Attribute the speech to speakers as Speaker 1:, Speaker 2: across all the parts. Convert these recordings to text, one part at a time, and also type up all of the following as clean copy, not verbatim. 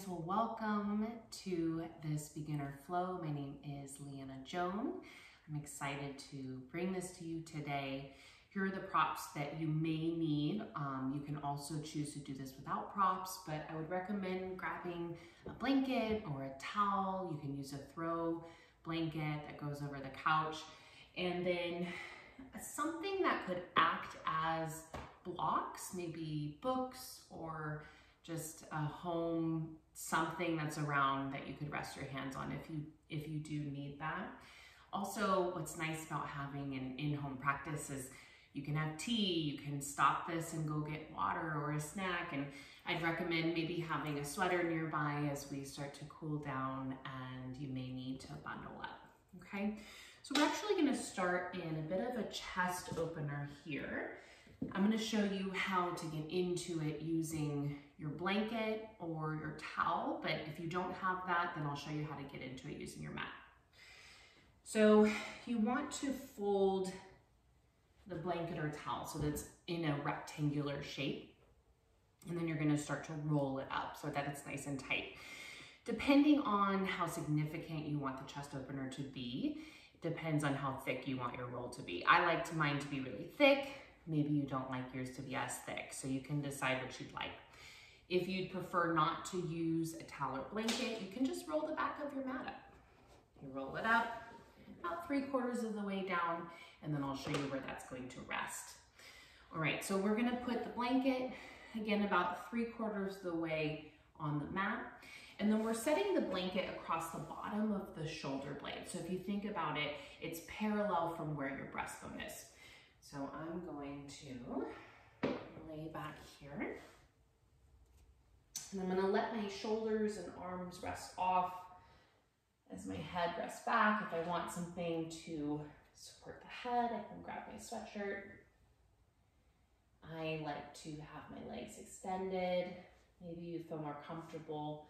Speaker 1: Well, welcome to this beginner flow. My name is Leanna Joan. I'm excited to bring this to you today. Here are the props that you may need. You can also choose to do this without props, but I would recommend grabbing a blanket or a towel. You can use a throw blanket that goes over the couch, and then something that could act as blocks, maybe books or just a home, something that's around that you could rest your hands on if you do need that. Also, what's nice about having an in-home practice is you can have tea, you can stop this and go get water or a snack, and I'd recommend maybe having a sweater nearby as we start to cool down and you may need to bundle up, okay? So we're actually gonna start in a bit of a chest opener here. I'm going to show you how to get into it using your blanket or your towel, but if you don't have that, then I'll show you how to get into it using your mat. So you want to fold the blanket or towel so that it's in a rectangular shape, and then you're going to start to roll it up so that it's nice and tight. Depending on how significant you want the chest opener to be, depends on how thick you want your roll to be. I like mine to be really thick. Maybe you don't like yours to be as thick, so you can decide what you'd like. If you'd prefer not to use a towel or blanket, you can just roll the back of your mat up. You roll it up about 3/4 of the way down, and then I'll show you where that's going to rest. All right, so we're gonna put the blanket, again, about 3/4 of the way on the mat, and then we're setting the blanket across the bottom of the shoulder blade. So if you think about it, it's parallel from where your breastbone is. So I'm going to lay back here, and I'm going to let my shoulders and arms rest off as my head rests back. If I want something to support the head, I can grab my sweatshirt. I like to have my legs extended. Maybe you feel more comfortable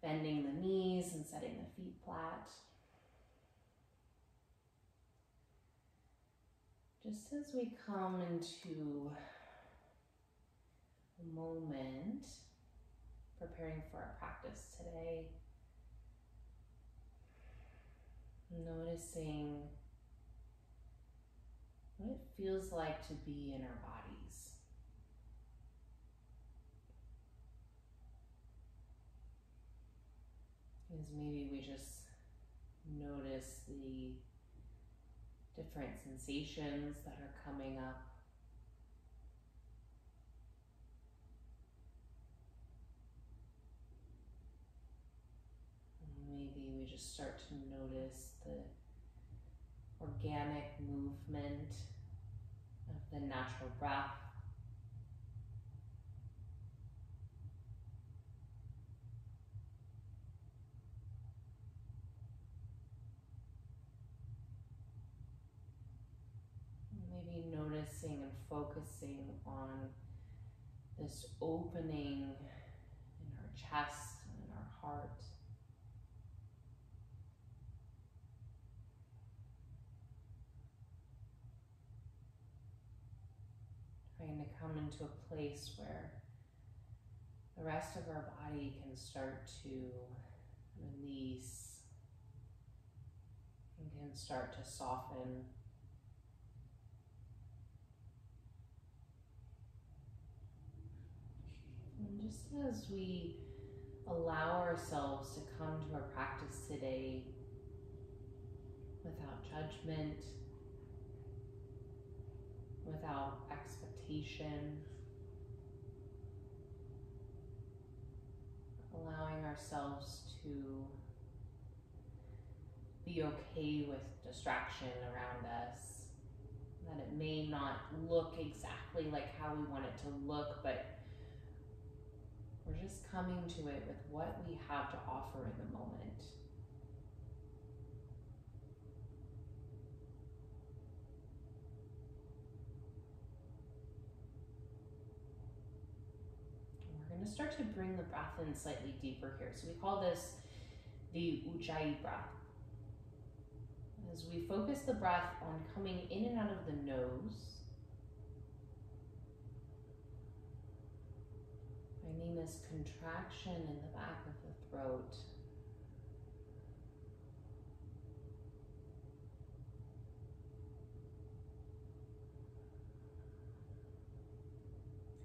Speaker 1: bending the knees and setting the feet flat. Just as we come into a moment preparing for our practice today, noticing what it feels like to be in our bodies. As maybe we just notice the different sensations that are coming up. And maybe we just start to notice the organic movement of the natural breath. Maybe noticing and focusing on this opening in our chest and in our heart. Trying to come into a place where the rest of our body can start to release and can start to soften. And just as we allow ourselves to come to our practice today without judgment, without expectation, allowing ourselves to be okay with distraction around us, that it may not look exactly like how we want it to look, but we're just coming to it with what we have to offer in the moment. We're going to start to bring the breath in slightly deeper here. So we call this the Ujjayi breath. As we focus the breath on coming in and out of the nose, Feeling this contraction in the back of the throat.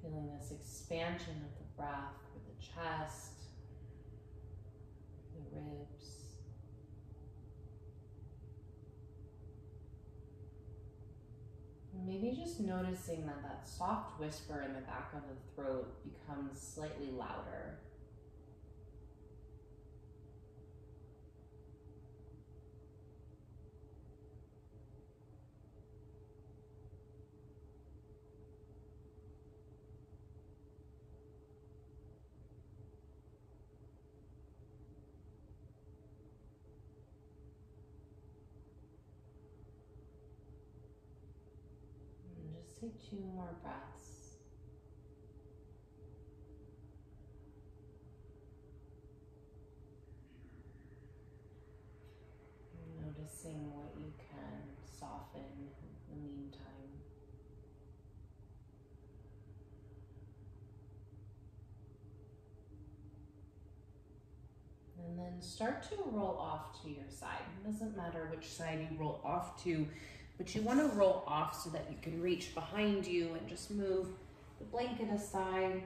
Speaker 1: Feeling this expansion of the breath through the chest, the ribs. And maybe just noticing that that soft whisper in the back of the throat becomes slightly louder. Take 2 more breaths. Noticing what you can soften in the meantime. And then start to roll off to your side. It doesn't matter which side you roll off to, but you want to roll off so that you can reach behind you and just move the blanket aside.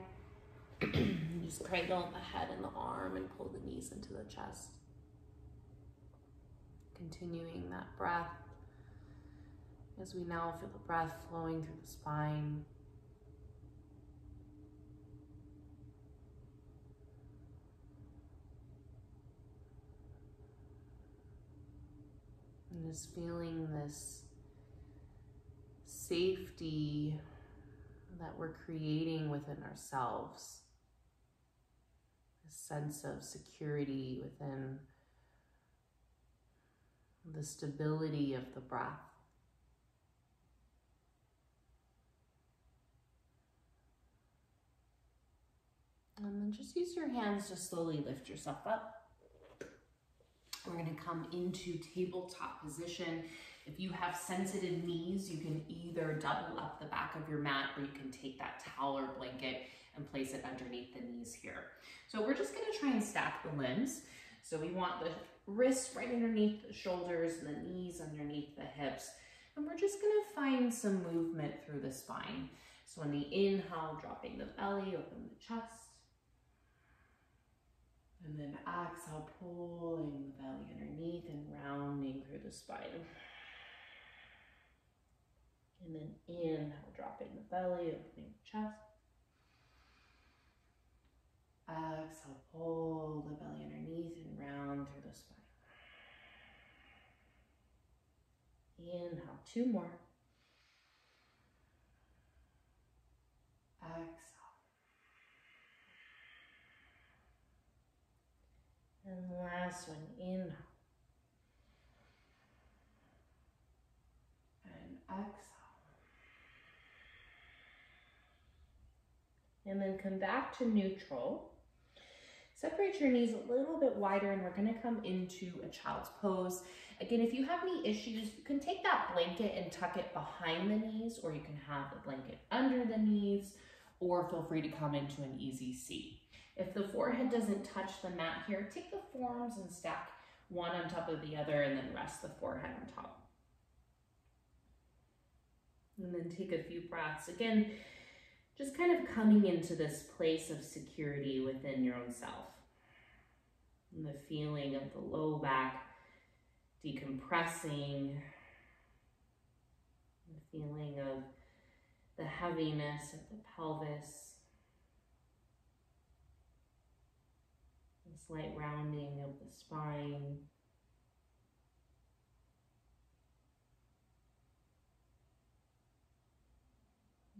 Speaker 1: Just cradle the head and the arm and pull the knees into the chest. Continuing that breath as we now feel the breath flowing through the spine. And just feeling this safety that we're creating within ourselves, a sense of security within the stability of the breath. And then just use your hands to slowly lift yourself up. We're going to come into tabletop position. If you have sensitive knees, you can either double up the back of your mat or you can take that towel or blanket and place it underneath the knees here. So we're just going to try and stack the limbs. So we want the wrists right underneath the shoulders and the knees underneath the hips. And we're just going to find some movement through the spine. So on the inhale, dropping the belly, open the chest. And then exhale, pulling the belly underneath and rounding through the spine. And then inhale, dropping the belly, opening the chest. Exhale, pull the belly underneath and round through the spine. Inhale, 2 more. Exhale. And last one, inhale. And exhale. And then come back to neutral. Separate your knees a little bit wider and we're going to come into a child's pose. Again, if you have any issues, you can take that blanket and tuck it behind the knees, or you can have the blanket under the knees, or feel free to come into an easy seat. If the forehead doesn't touch the mat here, take the forearms and stack one on top of the other and then rest the forehead on top. And then take a few breaths. Again, just kind of coming into this place of security within your own self. And the feeling of the low back decompressing. The feeling of the heaviness of the pelvis. Slight rounding of the spine.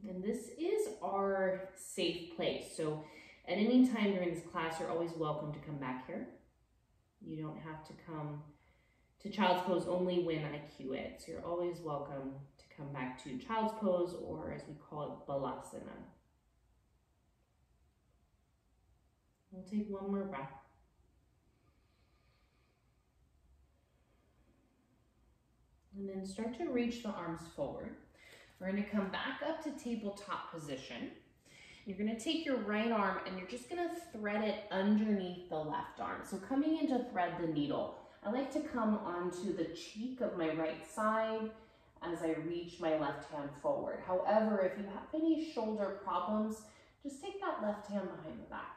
Speaker 1: And this is our safe place. So at any time during this class, you're always welcome to come back here. You don't have to come to child's pose only when I cue it. So you're always welcome to come back to child's pose, or as we call it, balasana. We'll take 1 more breath. And then start to reach the arms forward. We're going to come back up to tabletop position. You're gonna take your right arm and you're just gonna thread it underneath the left arm. So coming in to thread the needle, I like to come onto the cheek of my right side as I reach my left hand forward. However, if you have any shoulder problems, just take that left hand behind the back.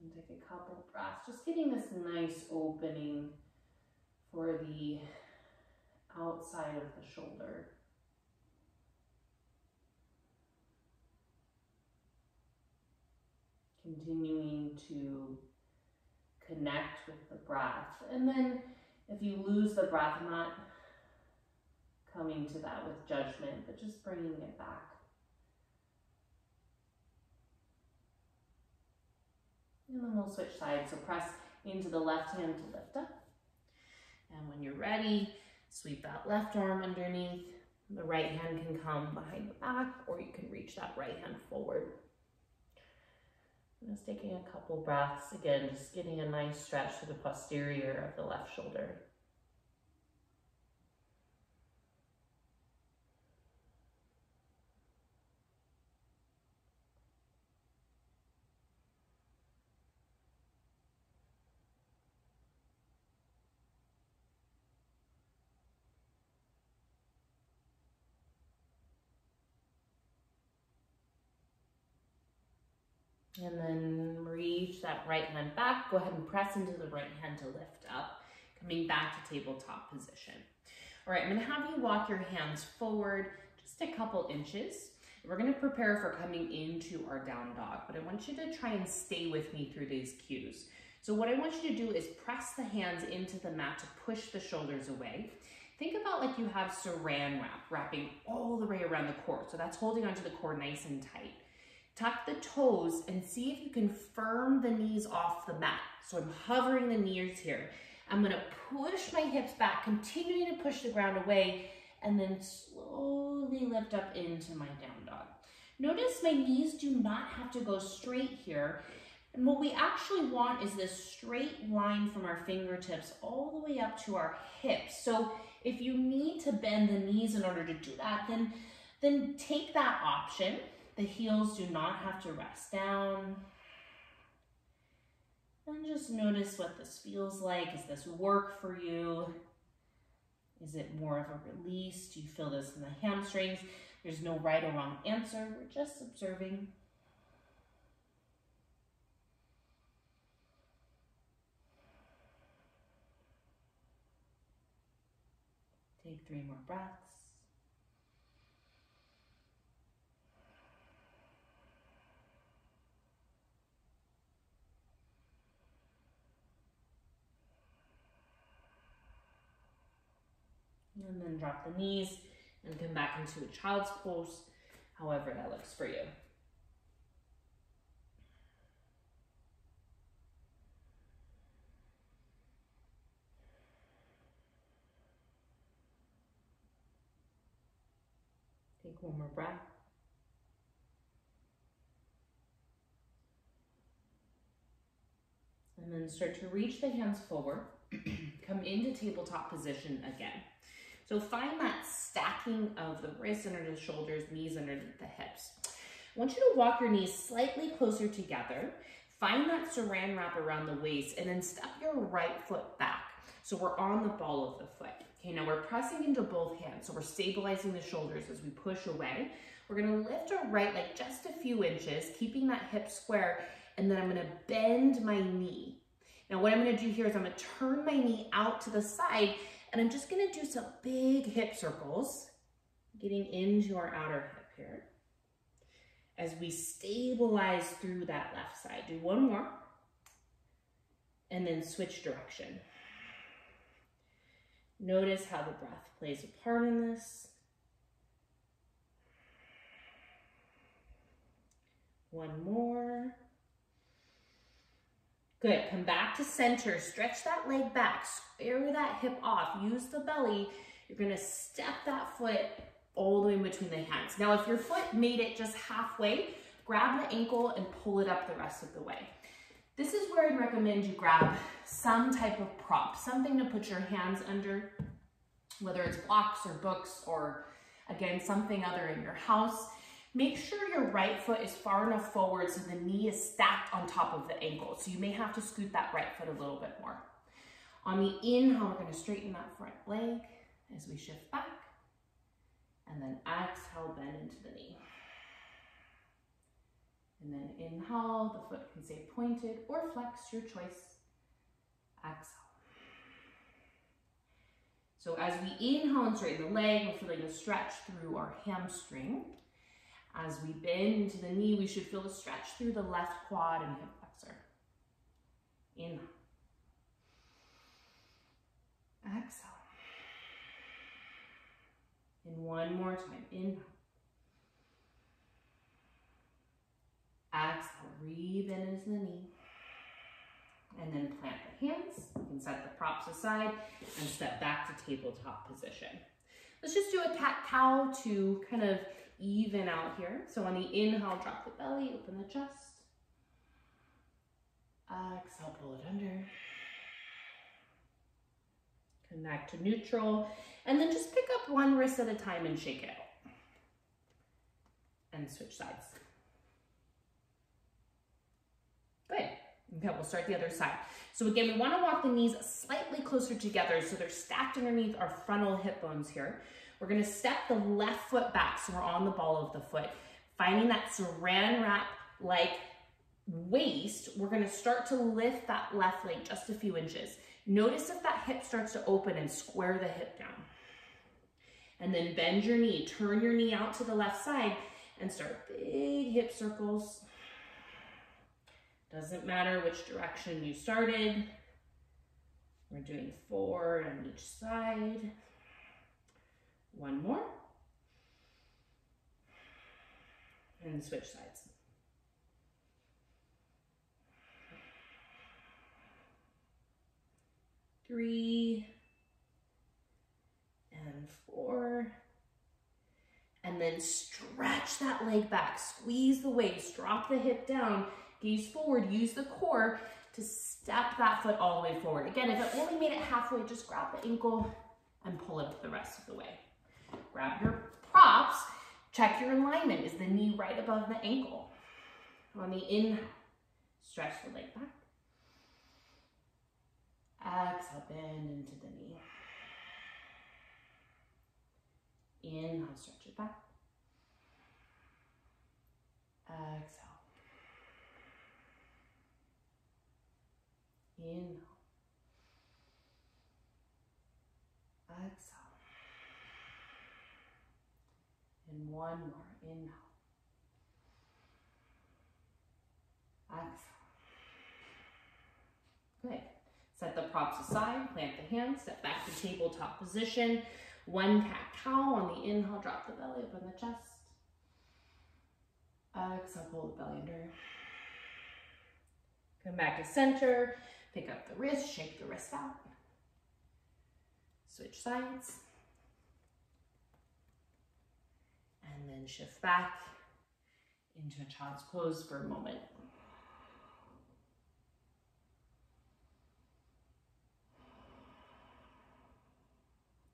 Speaker 1: And take a couple breaths, just getting this nice opening for the outside of the shoulder. Continuing to connect with the breath. And then if you lose the breath, I'm not coming to that with judgment, but just bringing it back. And then we'll switch sides. So press into the left hand to lift up. And when you're ready, sweep that left arm underneath. The right hand can come behind the back, or you can reach that right hand forward. Just taking a couple breaths. Again, just getting a nice stretch to the posterior of the left shoulder. And then reach that right hand back. Go ahead and press into the right hand to lift up. Coming back to tabletop position. All right, I'm gonna have you walk your hands forward just a couple inches. We're gonna prepare for coming into our down dog, but I want you to try and stay with me through these cues. So what I want you to do is press the hands into the mat to push the shoulders away. Think about like you have saran wrap wrapping all the way around the core. So that's holding onto the core nice and tight. Tuck the toes and see if you can firm the knees off the mat. So I'm hovering the knees here. I'm gonna push my hips back, continuing to push the ground away, and then slowly lift up into my down dog. Notice my knees do not have to go straight here. And what we actually want is this straight line from our fingertips all the way up to our hips. So if you need to bend the knees in order to do that, then take that option. The heels do not have to rest down. And just notice what this feels like. Is this work for you? Is it more of a release? Do you feel this in the hamstrings? There's no right or wrong answer. We're just observing. Take 3 more breaths. And then drop the knees and come back into a child's pose, however that looks for you. Take 1 more breath. And then start to reach the hands forward. Come into tabletop position again. So find that stacking of the wrists under the shoulders, knees underneath the hips. I want you to walk your knees slightly closer together. Find that saran wrap around the waist and then step your right foot back. So we're on the ball of the foot. Okay, now we're pressing into both hands. So we're stabilizing the shoulders as we push away. We're gonna lift our right leg just a few inches, keeping that hip square, and then I'm gonna bend my knee. Now what I'm gonna do here is I'm gonna turn my knee out to the side, and I'm just gonna do some big hip circles, getting into our outer hip here, as we stabilize through that left side. Do 1 more, and then switch direction. Notice how the breath plays a part in this. 1 more. Good, come back to center, stretch that leg back, square that hip off, use the belly. You're gonna step that foot all the way in between the hands. Now, if your foot made it just halfway, grab the ankle and pull it up the rest of the way. This is where I'd recommend you grab some type of prop, something to put your hands under, whether it's blocks or books or Again, something other in your house. Make sure your right foot is far enough forward so the knee is stacked on top of the ankle. So you may have to scoot that right foot a little bit more. On the inhale, we're going to straighten that front leg as we shift back. And then exhale, bend into the knee. And then inhale, the foot can stay pointed or flex, your choice. Exhale. So as we inhale and straighten the leg, we're feeling a stretch through our hamstring. As we bend into the knee, we should feel a stretch through the left quad and hip flexor. Inhale. Exhale. And one more time. Inhale. Exhale. Breathe in into the knee. And then plant the hands. You can set the props aside and step back to tabletop position. Let's just do a cat-cow to kind of even out here. So on the inhale, drop the belly, open the chest. Exhale, pull it under. Connect to neutral. And then just pick up one wrist at a time and shake it out. And switch sides. Good. Okay, we'll start the other side. So again, we want to walk the knees slightly closer together so they're stacked underneath our frontal hip bones here. We're going to step the left foot back so we're on the ball of the foot. Finding that saran wrap-like waist, we're going to start to lift that left leg just a few inches. Notice if that hip starts to open and square the hip down. And then bend your knee, turn your knee out to the left side and start big hip circles. Doesn't matter which direction you started. We're doing 4 on each side. One more. And switch sides. 3 and 4. And then stretch that leg back. Squeeze the waist, drop the hip down. Gaze forward, use the core to step that foot all the way forward. Again, if it only made it halfway, just grab the ankle and pull it the rest of the way. Grab your props, check your alignment. Is the knee right above the ankle? On the inhale, stretch the leg back. Exhale, bend into the knee. Inhale, stretch it back. Exhale. Inhale. Exhale. And one more. Inhale. Exhale. Good. Set the props aside, plant the hands, step back to tabletop position. One cat-cow. On the inhale, drop the belly, open the chest. Exhale, pull the belly under. Come back to center. Pick up the wrist, shake the wrist out. Switch sides. And then shift back into a child's pose for a moment.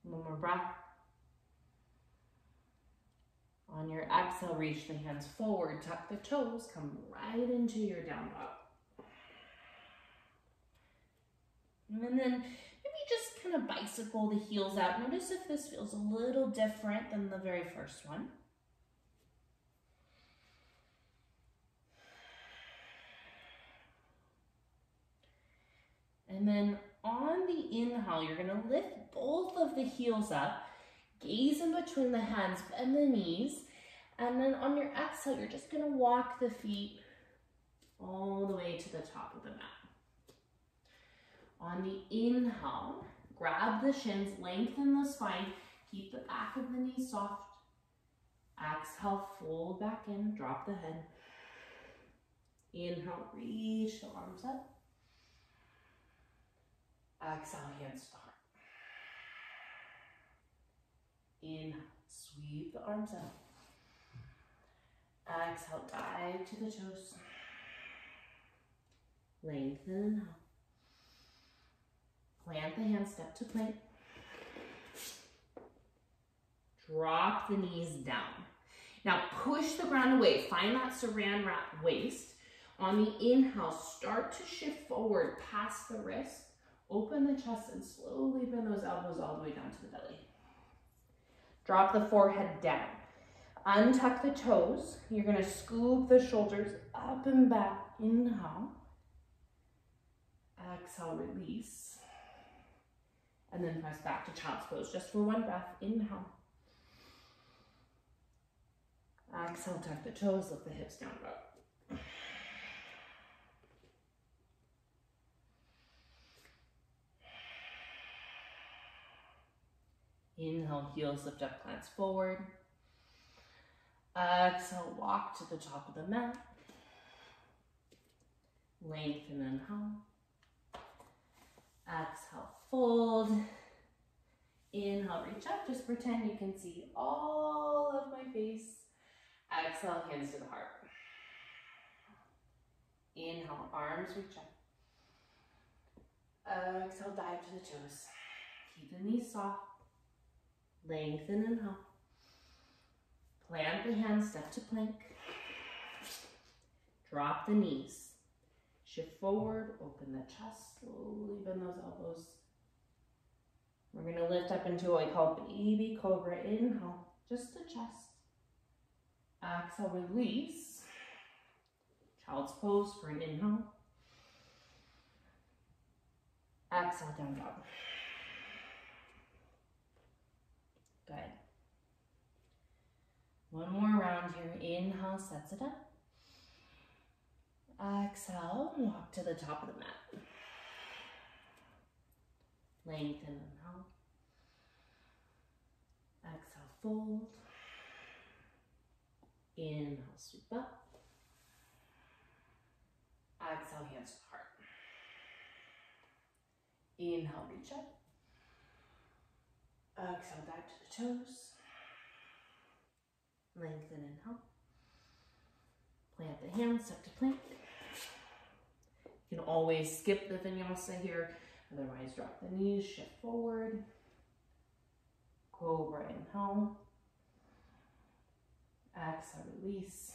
Speaker 1: One more breath. On your exhale, reach the hands forward, tuck the toes, come right into your down dog. And then maybe just kind of bicycle the heels out. Notice if this feels a little different than the very first one. And then on the inhale, you're going to lift both of the heels up, gaze in between the hands, bend the knees, and then on your exhale, you're just going to walk the feet all the way to the top of the mat. On the inhale, grab the shins, lengthen the spine, keep the back of the knee soft. Exhale, fold back in, drop the head. Inhale, reach the arms up. Exhale, hands to the heart. Inhale, sweep the arms up. Exhale, dive to the toes. Lengthen. Plant the hands, step to plank. Drop the knees down. Now push the ground away. Find that saran wrap waist. On the inhale, start to shift forward past the wrist. Open the chest and slowly bend those elbows all the way down to the belly. Drop the forehead down. Untuck the toes. You're going to scoop the shoulders up and back. Inhale. Exhale, release. And then press back to child's pose just for one breath. Inhale. Exhale, tuck the toes, lift the hips down and up. Inhale, heels lift up, glance forward. Exhale, walk to the top of the mat. Lengthen, inhale. Exhale, fold. Inhale, reach up. Just pretend you can see all of my face. Exhale, hands to the heart. Inhale, arms reach up. Exhale, dive to the toes. Keep the knees soft. Lengthen, inhale. Plant the hands, step to plank. Drop the knees. Shift forward, open the chest, slowly bend those elbows. We're going to lift up into what we call baby cobra. Inhale, just the chest. Exhale, release. Child's pose for an inhale. Exhale, down dog. Good. One more round here. Inhale, sets it up. Exhale, walk to the top of the mat. Lengthen, inhale. Exhale, fold. Inhale, sweep up. Exhale, hands to the heart. Inhale, reach up. Exhale, dive to the toes. Lengthen, inhale. Plant the hands, step to plank. You can always skip the vinyasa here. Otherwise, drop the knees, shift forward. Cobra, inhale. Exhale, release.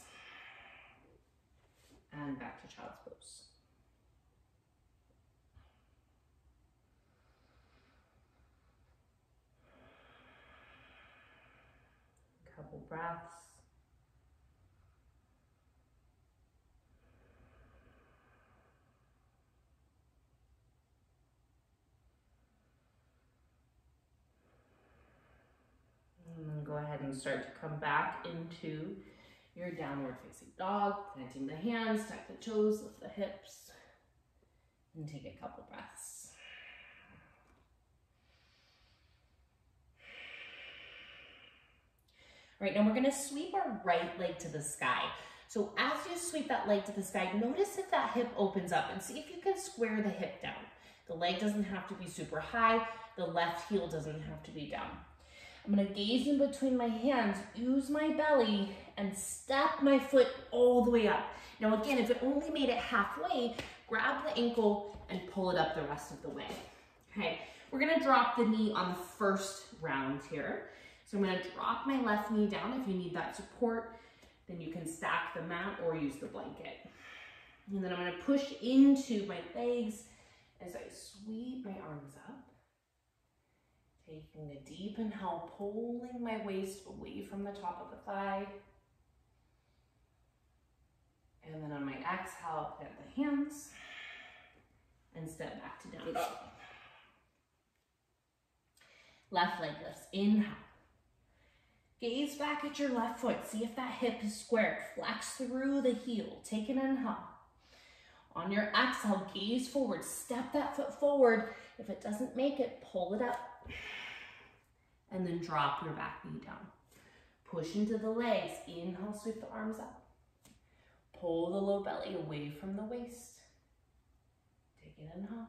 Speaker 1: And back to child's pose. Couple breaths. And then go ahead and start to come back into your downward facing dog, planting the hands, tuck the toes, lift the hips, and take a couple breaths. All right, now we're gonna sweep our right leg to the sky. So as you sweep that leg to the sky, notice if that hip opens up and see if you can square the hip down. The leg doesn't have to be super high. The left heel doesn't have to be down. I'm gonna gaze in between my hands, use my belly, and step my foot all the way up. Now again, if it only made it halfway, grab the ankle and pull it up the rest of the way. Okay, we're gonna drop the knee on the first round here. So I'm gonna drop my left knee down. If you need that support, then you can stack the mat or use the blanket. And then I'm gonna push into my legs as I sweep my arms up. Taking a deep inhale, pulling my waist away from the top of the thigh. And then on my exhale, plant the hands and step back to down dog. Left leg lifts, inhale. Gaze back at your left foot. See if that hip is squared. Flex through the heel. Take an inhale. On your exhale, gaze forward. Step that foot forward. If it doesn't make it, pull it up. And then drop your back knee down. Push into the legs. Inhale, sweep the arms up. Pull the low belly away from the waist. Take an inhale.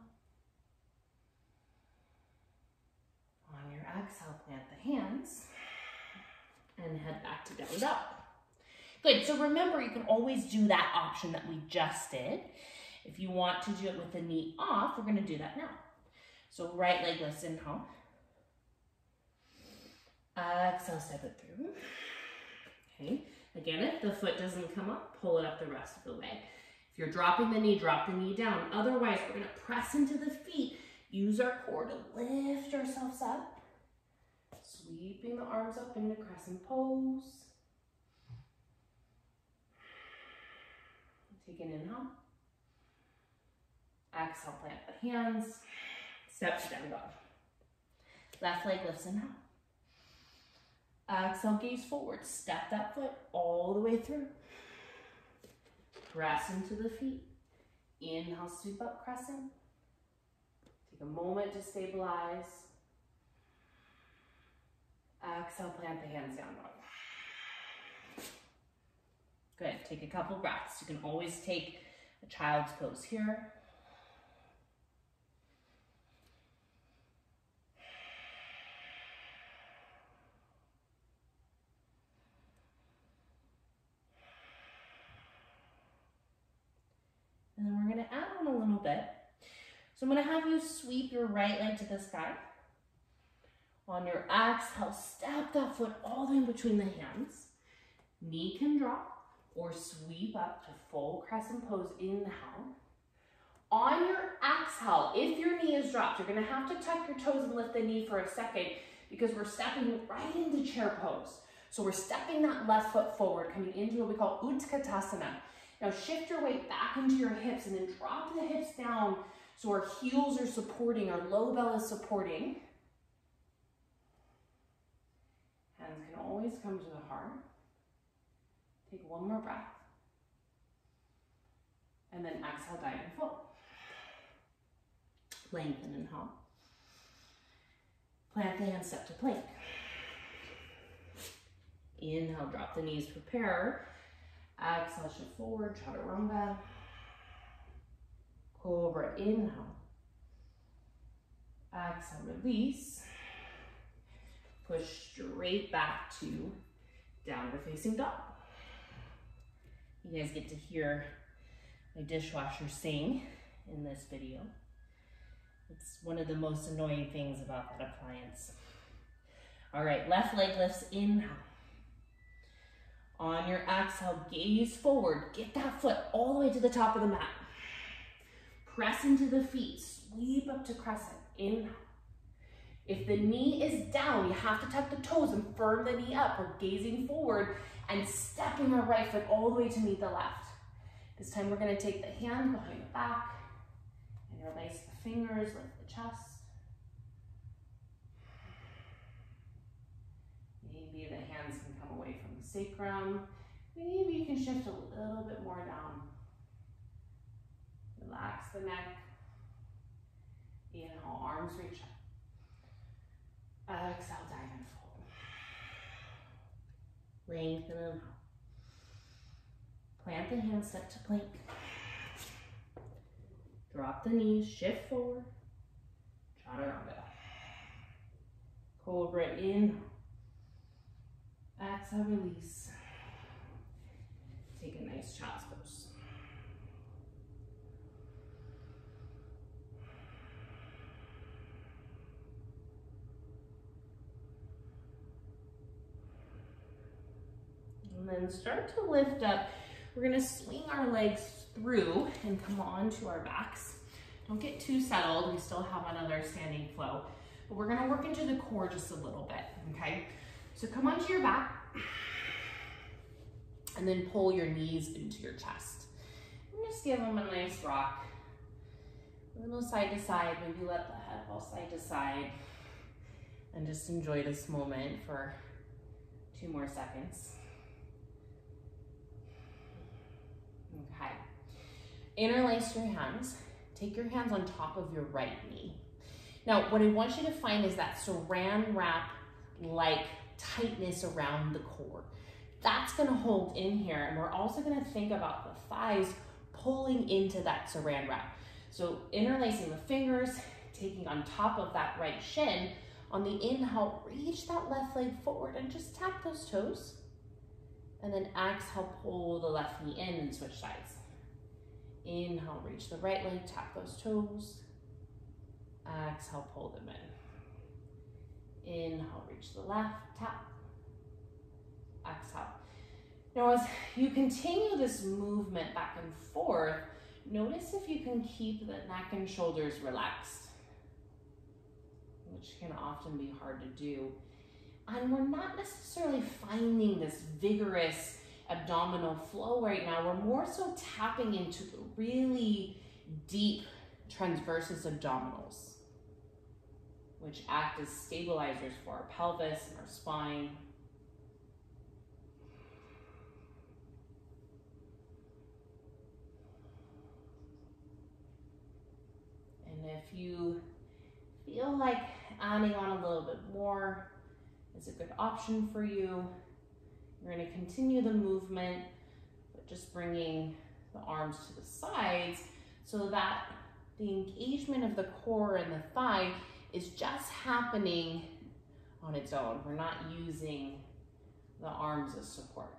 Speaker 1: On your exhale, plant the hands. And head back to down dog. Good, so remember you can always do that option that we just did. If you want to do it with the knee off, we're gonna do that now. So right leg lifts, inhale. Exhale, step it through. Okay, again, if the foot doesn't come up, pull it up the rest of the way. If you're dropping the knee, drop the knee down. Otherwise, we're gonna press into the feet. Use our core to lift ourselves up. Sweeping the arms up into crescent pose. Take an inhale. Exhale, plant the hands. Step to down dog. Left leg lifts, inhale. Exhale, gaze forward. Step that foot all the way through. Press into the feet. Inhale, sweep up, crescent. Take a moment to stabilize. Exhale, plant the hands down dog. Good, take a couple breaths. You can always take a child's pose here. And then we're gonna add on a little bit. So I'm gonna have you sweep your right leg to the sky. On your exhale, step that foot all the way in between the hands. Knee can drop or sweep up to full crescent pose, inhale. On your exhale, if your knee is dropped, you're gonna have to tuck your toes and lift the knee for a second because we're stepping right into chair pose. So we're stepping that left foot forward, coming into what we call Utkatasana. Now shift your weight back into your hips and then drop the hips down so our heels are supporting, our low belly is supporting. Hands can always come to the heart. Take one more breath. And then exhale, dive and fold. Lengthen, inhale. Plant the hands, step to plank. Inhale, drop the knees, prepare. Exhale, shift forward, chaturanga. Cobra, inhale. Exhale, release. Push straight back to downward facing dog. You guys get to hear my dishwasher sing in this video. It's one of the most annoying things about that appliance. All right, left leg lifts, inhale. On your exhale, gaze forward. Get that foot all the way to the top of the mat. Press into the feet, sweep up to crescent, inhale. If the knee is down, you have to tuck the toes and firm the knee up. We're gazing forward and stepping our right foot all the way to meet the left. This time we're gonna take the hand behind the back and release the fingers, lift the chest. Maybe the hands can come away from the sacrum. Maybe you can shift a little bit more down. Relax the neck. Inhale, arms reach up. Exhale, dive and fold. Lengthen and inhale. Plant the hands, step to plank. Drop the knees, shift forward. Chaturanga. Cobra, inhale. Exhale, release. Take a nice child's pose. And then start to lift up. We're gonna swing our legs through and come on to our backs. Don't get too settled. We still have another standing flow, but we're gonna work into the core just a little bit, okay? So come onto your back and then pull your knees into your chest. And just give them a nice rock. A little side to side, maybe let the head fall side to side and just enjoy this moment for 2 more seconds. Okay, interlace your hands. Take your hands on top of your right knee. Now, what I want you to find is that saran wrap like tightness around the core. That's gonna hold in here, and we're also gonna think about the thighs pulling into that saran wrap. So interlacing the fingers, taking on top of that right shin. On the inhale, reach that left leg forward and just tap those toes. And then exhale, pull the left knee in and switch sides. Inhale, reach the right leg, tap those toes. Exhale, pull them Inhale, reach to the left, tap. Exhale. Now as you continue this movement back and forth, notice if you can keep the neck and shoulders relaxed, which can often be hard to do. And we're not necessarily finding this vigorous abdominal flow right now. We're more so tapping into the really deep transversus abdominals, which act as stabilizers for our pelvis and our spine. And if you feel like adding on a little bit more is a good option for you, you're going to continue the movement, but just bringing the arms to the sides so that the engagement of the core and the thigh is just happening on its own. We're not using the arms as support.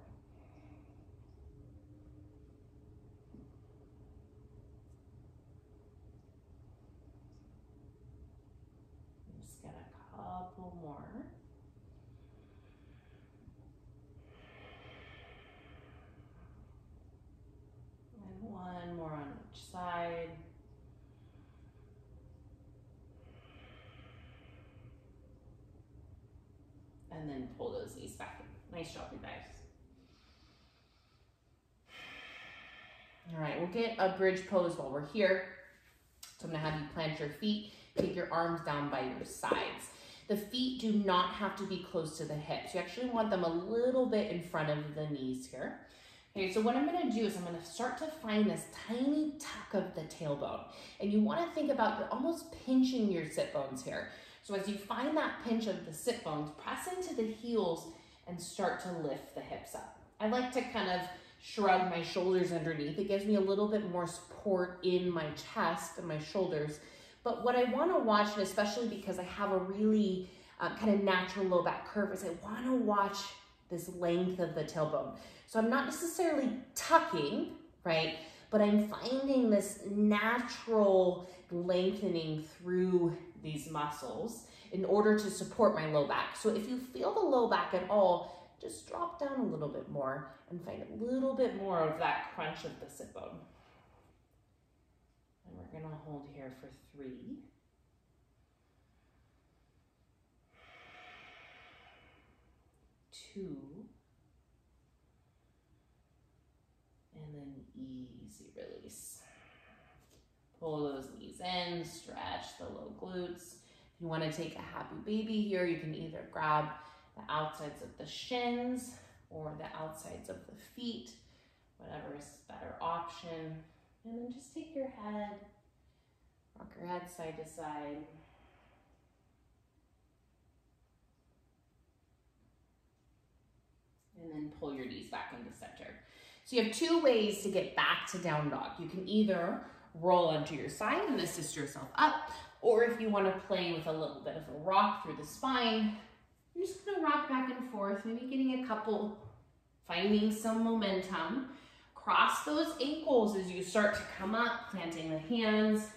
Speaker 1: Just get a couple more. And one more on each side. And then pull those knees back in. Nice job, you guys. All right, we'll get a bridge pose while we're here. So I'm gonna have you plant your feet, take your arms down by your sides. The feet do not have to be close to the hips. You actually want them a little bit in front of the knees here. Okay, so what I'm gonna do is I'm gonna start to find this tiny tuck of the tailbone. And you wanna think about, you're almost pinching your sit bones here. So as you find that pinch of the sit bones, press into the heels and start to lift the hips up. I like to kind of shrug my shoulders underneath. It gives me a little bit more support in my chest and my shoulders. But what I wanna watch, and especially because I have a really kind of natural low back curve, is I wanna watch this length of the tailbone. So I'm not necessarily tucking, right? But I'm finding this natural lengthening through these muscles in order to support my low back. So if you feel the low back at all, just drop down a little bit more and find a little bit more of that crunch of the sit bone. And we're gonna hold here for 3, 2, and then easy release. Pull those knees in, stretch the low glutes. If you want to take a happy baby here, you can either grab the outsides of the shins or the outsides of the feet, whatever is a better option. And then just take your head, rock your head side to side. And then pull your knees back into center. So you have 2 ways to get back to down dog. You can either roll onto your side and assist yourself up, or if you want to play with a little bit of a rock through the spine, you're just going to rock back and forth, maybe getting a couple, finding some momentum. Cross those ankles as you start to come up, planting the hands,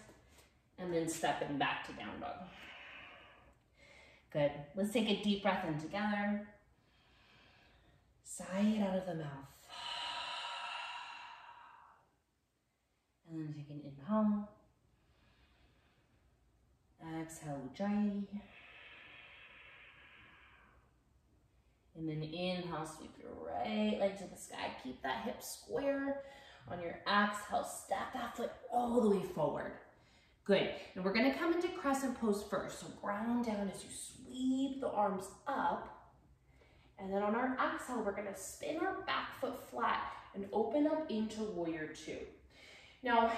Speaker 1: and then stepping back to down dog. Good. Let's take a deep breath in together. Sigh it out of the mouth. And then take an inhale. Exhale, Ujjayi. And then inhale, sweep your right leg to the sky. Keep that hip square. On your exhale, step that foot all the way forward. Good. And we're gonna come into crescent pose first. So ground down as you sweep the arms up. And then on our exhale, we're gonna spin our back foot flat and open up into warrior 2. Now,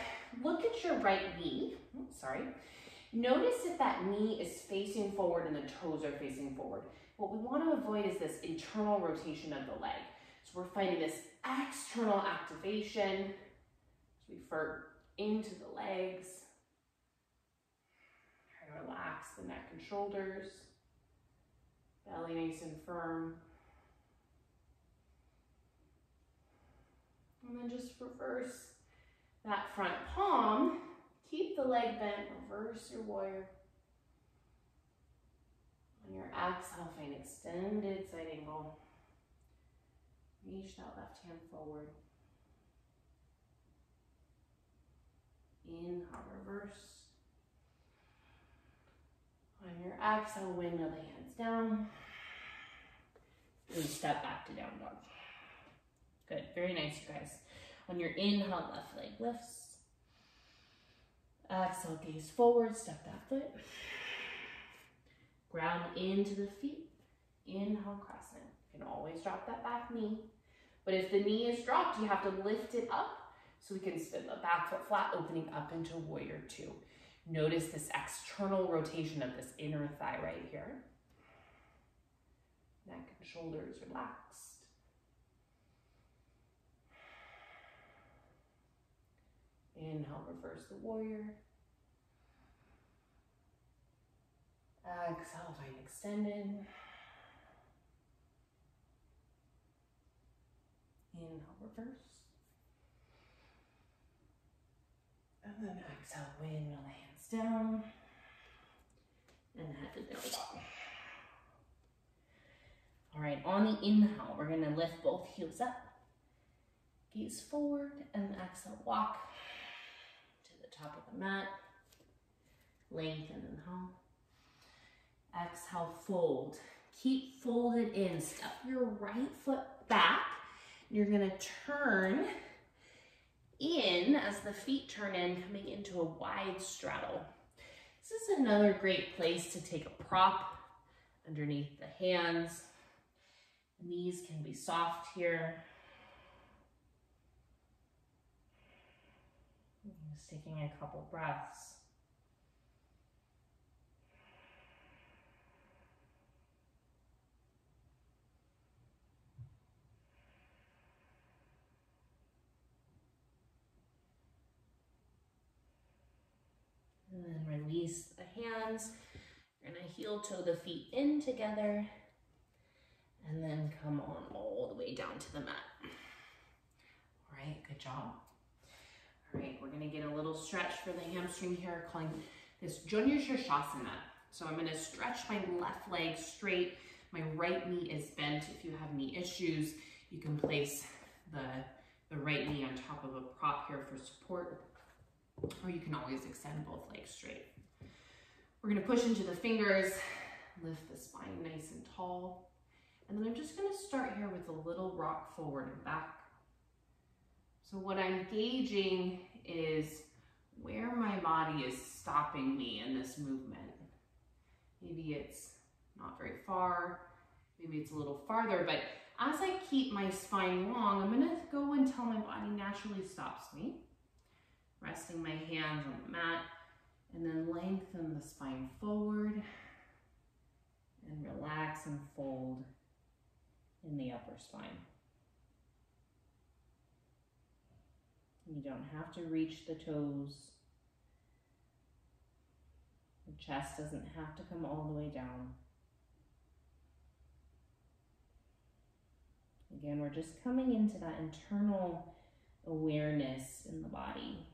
Speaker 1: look at your right knee. Notice if that knee is facing forward and the toes are facing forward. What we want to avoid is this internal rotation of the leg. So we're finding this external activation as we refer into the legs. Try to relax the neck and shoulders. Belly nice and firm. And then just reverse that front palm. Keep the leg bent, reverse your warrior. On your exhale, find extended side angle. Reach that left hand forward. Inhale, reverse. On your exhale, windmill the hands down. And step back to down dog. Good, very nice, you guys. On your inhale, left leg lifts. Exhale, gaze forward, step that foot. Ground into the feet. Inhale, crescent. You can always drop that back knee. But if the knee is dropped, you have to lift it up so we can spin the back foot flat, opening up into warrior two. Notice this external rotation of this inner thigh right here. Neck and shoulders relaxed. Inhale, reverse the warrior. Exhale, find extended. Inhale, reverse. And then exhale, windmill the hands down. And head to down dog. All right, on the inhale, we're gonna lift both heels up. Gaze forward, and exhale, walk to the top of the mat. Lengthen, inhale. Exhale, fold. Keep folded in. Step your right foot back. You're gonna turn in as the feet turn in, coming into a wide straddle. This is another great place to take a prop underneath the hands. The knees can be soft here. Just taking a couple breaths. And then release the hands. You're gonna heel toe the feet in together and then come on all the way down to the mat. All right, good job. All right, we're gonna get a little stretch for the hamstring here, calling this Junior Shirshasana. So I'm gonna stretch my left leg straight. My right knee is bent. If you have knee issues, you can place the right knee on top of a prop here for support, or you can always extend both legs straight. We're gonna push into the fingers, lift the spine nice and tall. And then I'm just gonna start here with a little rock forward and back. So what I'm gauging is where my body is stopping me in this movement. Maybe it's not very far, maybe it's a little farther, but as I keep my spine long, I'm gonna go until my body naturally stops me. Resting my hands on the mat, and then lengthen the spine forward and relax and fold in the upper spine. You don't have to reach the toes. The chest doesn't have to come all the way down. Again, we're just coming into that internal awareness in the body.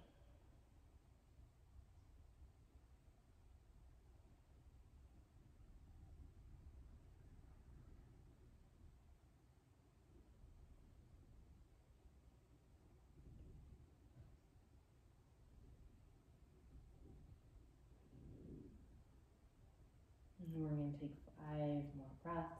Speaker 1: And we're going to take 5 more breaths.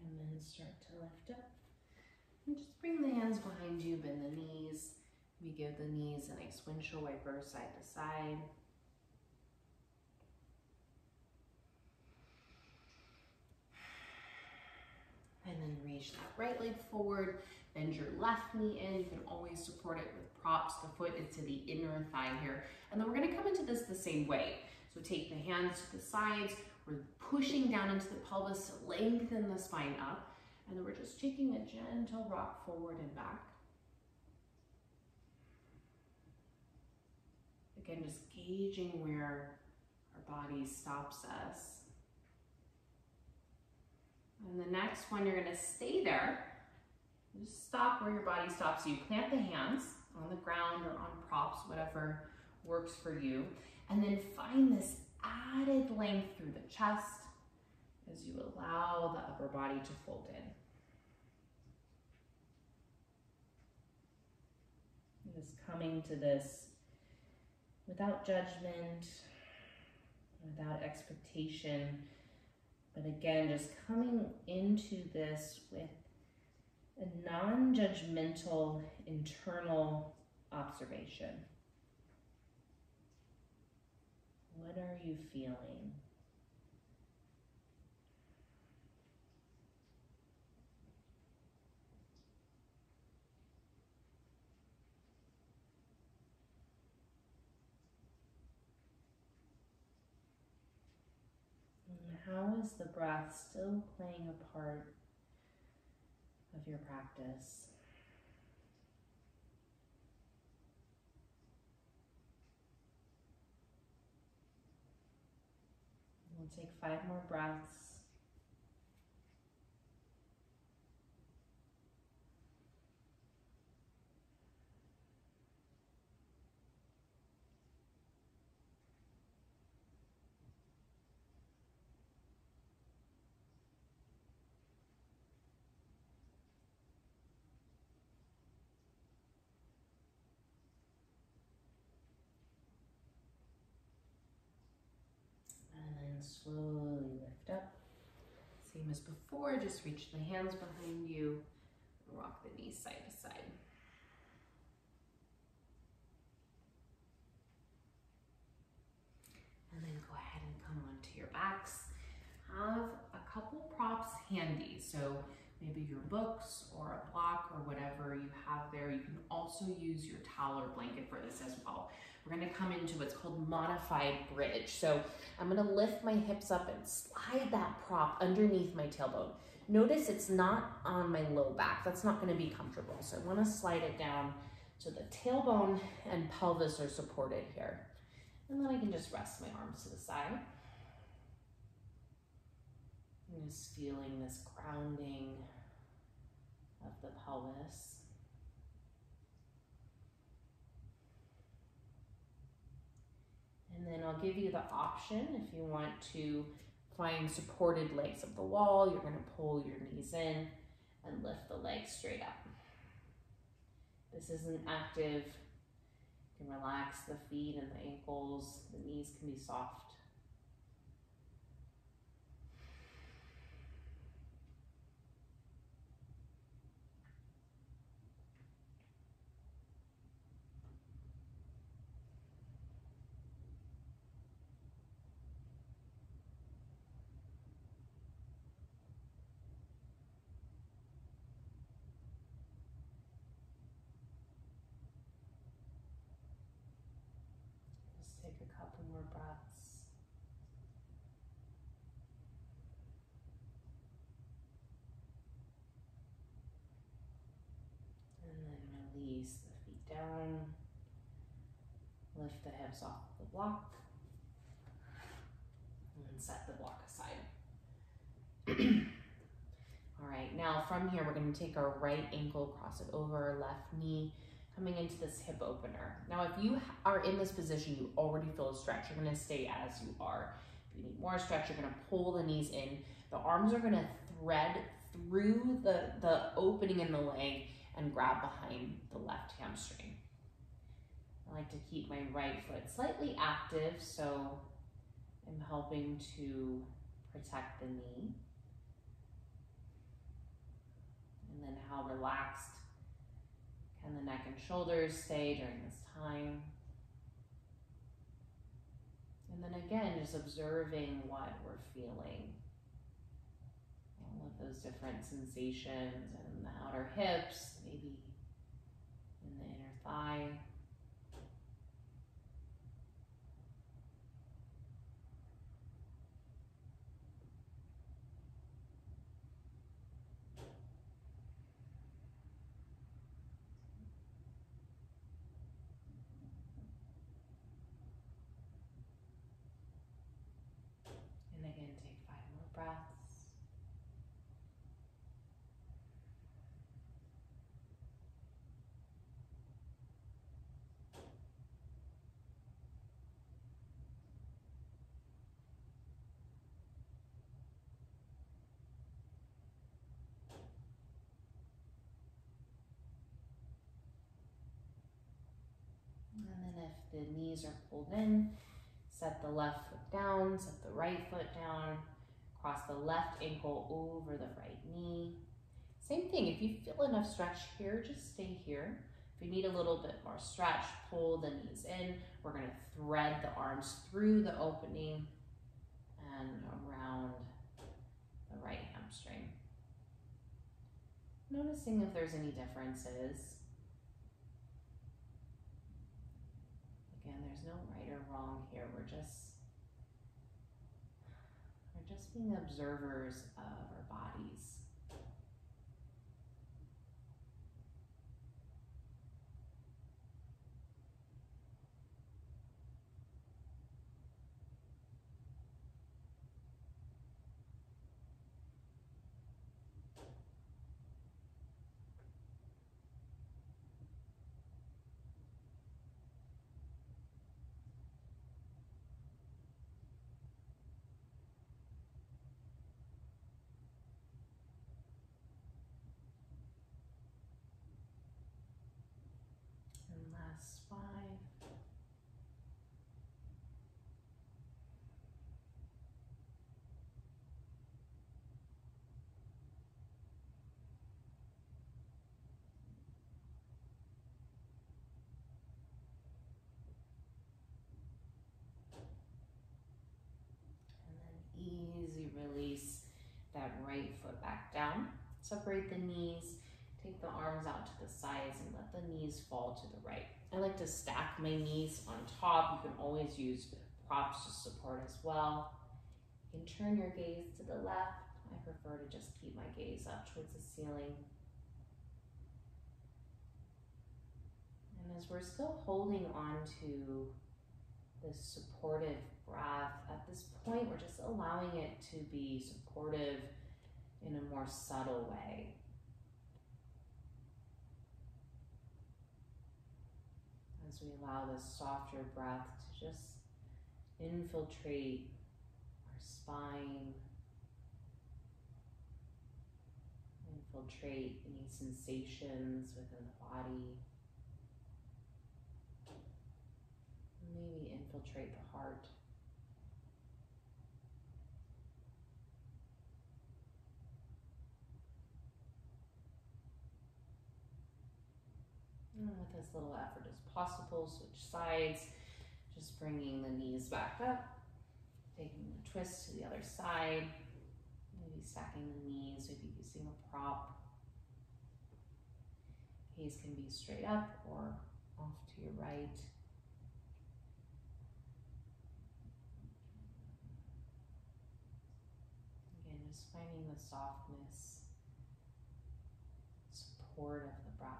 Speaker 1: And then start to lift up. And just bring the hands behind you, bend the knees. We give the knees a nice windshield wiper side to side. And then reach that right leg forward, bend your left knee in. You can always support it with props. The foot is to the inner thigh here. And then we're gonna come into this the same way. So take the hands to the sides. We're pushing down into the pelvis to lengthen the spine up. And then we're just taking a gentle rock forward and back. Again, just gauging where our body stops us. And the next one, you're gonna stay there. Just stop where your body stops. So you plant the hands on the ground or on props, whatever works for you. And then find this added length through the chest as you allow the upper body to fold in. And just coming to this without judgment, without expectation, but again, just coming into this with a non-judgmental internal observation. What are you feeling? And how is the breath still playing a part of your practice? We'll take 5 more breaths. Slowly lift up. Same as before, just reach the hands behind you and rock the knees side to side. And then go ahead and come onto your backs. Have a couple props handy. So maybe your books or a block or whatever you have there. You can also use your towel or blanket for this as well. We're gonna come into what's called modified bridge. So I'm gonna lift my hips up and slide that prop underneath my tailbone. Notice it's not on my low back. That's not gonna be comfortable. So I wanna slide it down so the tailbone and pelvis are supported here. And then I can just rest my arms to the side. I'm just feeling this grounding of the pelvis. And then I'll give you the option if you want to find supported legs of the wall. You're going to pull your knees in and lift the legs straight up. This isn't active. You can relax the feet and the ankles. The knees can be soft. Take a couple more breaths. And then release the feet down. Lift the hips off the block. And then set the block aside. All right, now from here, we're going to take our right ankle, cross it over our left knee, coming into this hip opener. Now, if you are in this position, you already feel a stretch. You're gonna stay as you are. If you need more stretch, you're gonna pull the knees in. The arms are gonna thread through the opening in the leg and grab behind the left hamstring. I like to keep my right foot slightly active, so I'm helping to protect the knee. And then how relaxed can the neck and shoulders stay during this time? And then again, just observing what we're feeling. All of those different sensations in the outer hips, maybe in the inner thigh. breaths. And then if the knees are pulled in, set the left foot down, set the right foot down, cross the left ankle over the right knee. Same thing, if you feel enough stretch here, just stay here. If you need a little bit more stretch, pull the knees in. We're gonna thread the arms through the opening and around the right hamstring. Noticing if there's any differences. Again, there's no right or wrong here. We're just being observers of our bodies. Last 5. And then easy release that right foot back down. Separate the knees. Take the arms out to the sides and let the knees fall to the right. I like to stack my knees on top. You can always use props to support as well. You can turn your gaze to the left. I prefer to just keep my gaze up towards the ceiling. And as we're still holding on to this supportive breath, at this point we're just allowing it to be supportive in a more subtle way. As we allow this softer breath to just infiltrate our spine, infiltrate any sensations within the body, maybe infiltrate the heart. And with as little effort as possible, switch sides, just bringing the knees back up, taking the twist to the other side, maybe stacking the knees, maybe using a prop. Gaze can be straight up or off to your right. Again, just finding the softness, support of the breath.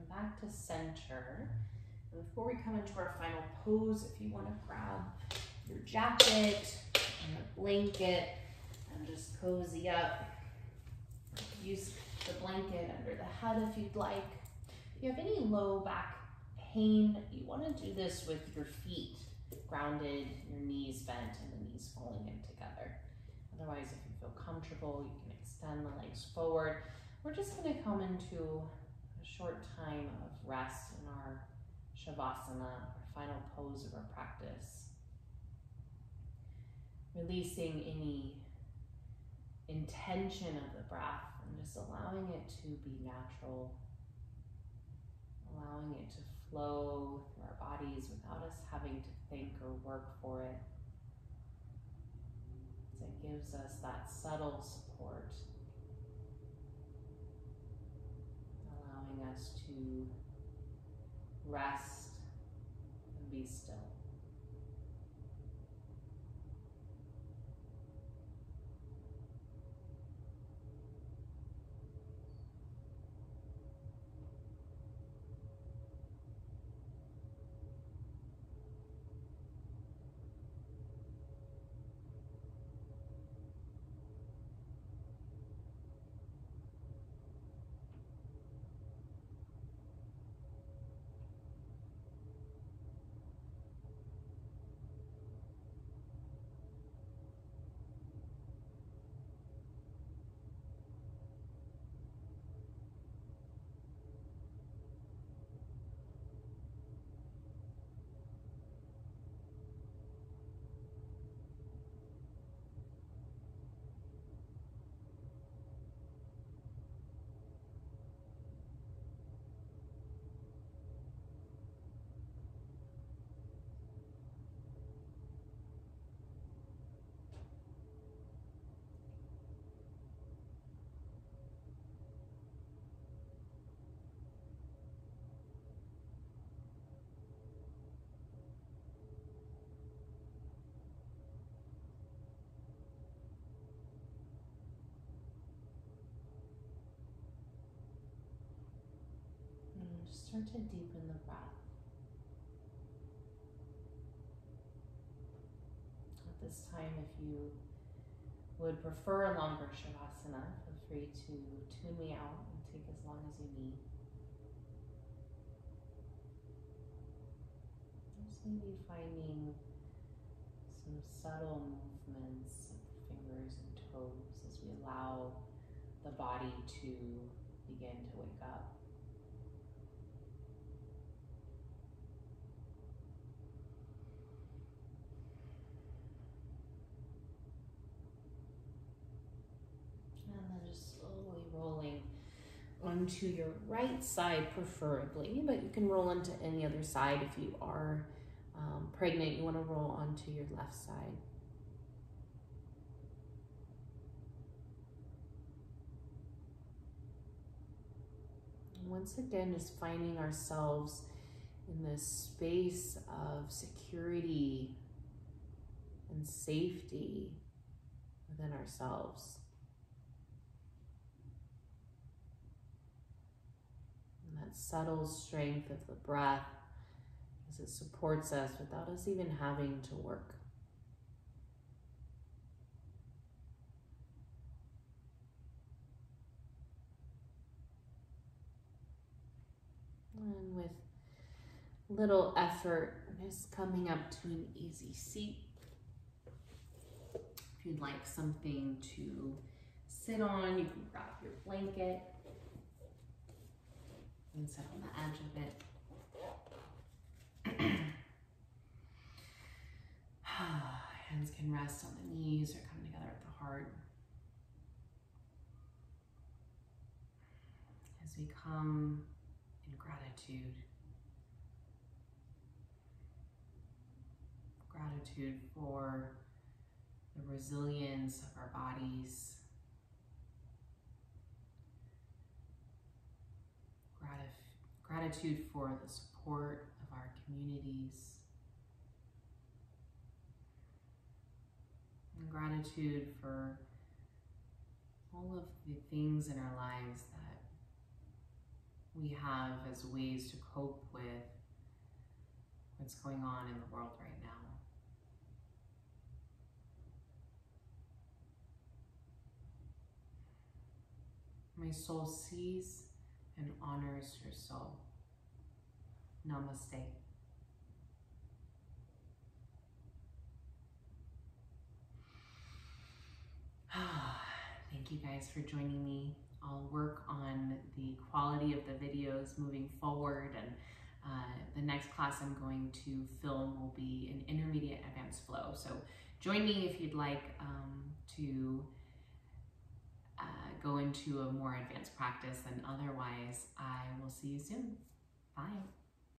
Speaker 1: Back to center. And before we come into our final pose, if you want to grab your jacket and a blanket and just cozy up, use the blanket under the head if you'd like. If you have any low back pain, you want to do this with your feet grounded, your knees bent, and the knees falling in together. Otherwise, if you feel comfortable, you can extend the legs forward. We're just going to come into short time of rest in our Shavasana, our final pose of our practice. Releasing any intention of the breath and just allowing it to be natural, allowing it to flow through our bodies without us having to think or work for it. It gives us that subtle support, allowing us to rest and be still. Start to deepen the breath. At this time, if you would prefer a longer shavasana, feel free to tune me out and take as long as you need. Just maybe finding some subtle movements of the fingers and toes as we allow the body to begin to wake up. Rolling onto your right side preferably, but you can roll onto any other side. If you are pregnant, you want to roll onto your left side. And once again, just finding ourselves in this space of security and safety within ourselves. That subtle strength of the breath as it supports us without us even having to work. And with little effort, just coming up to an easy seat. If you'd like something to sit on, you can grab your blanket and sit on the edge of it. Hands can rest on the knees or come together at the heart. As we come in gratitude. Gratitude for the resilience of our bodies. Gratitude for the support of our communities. And gratitude for all of the things in our lives that we have as ways to cope with what's going on in the world right now. My soul sees and honors your soul. Namaste. Thank you guys for joining me. I'll work on the quality of the videos moving forward, and the next class I'm going to film will be an intermediate advanced flow. So join me if you'd like to go into a more advanced practice, and otherwise I will see you soon. Bye.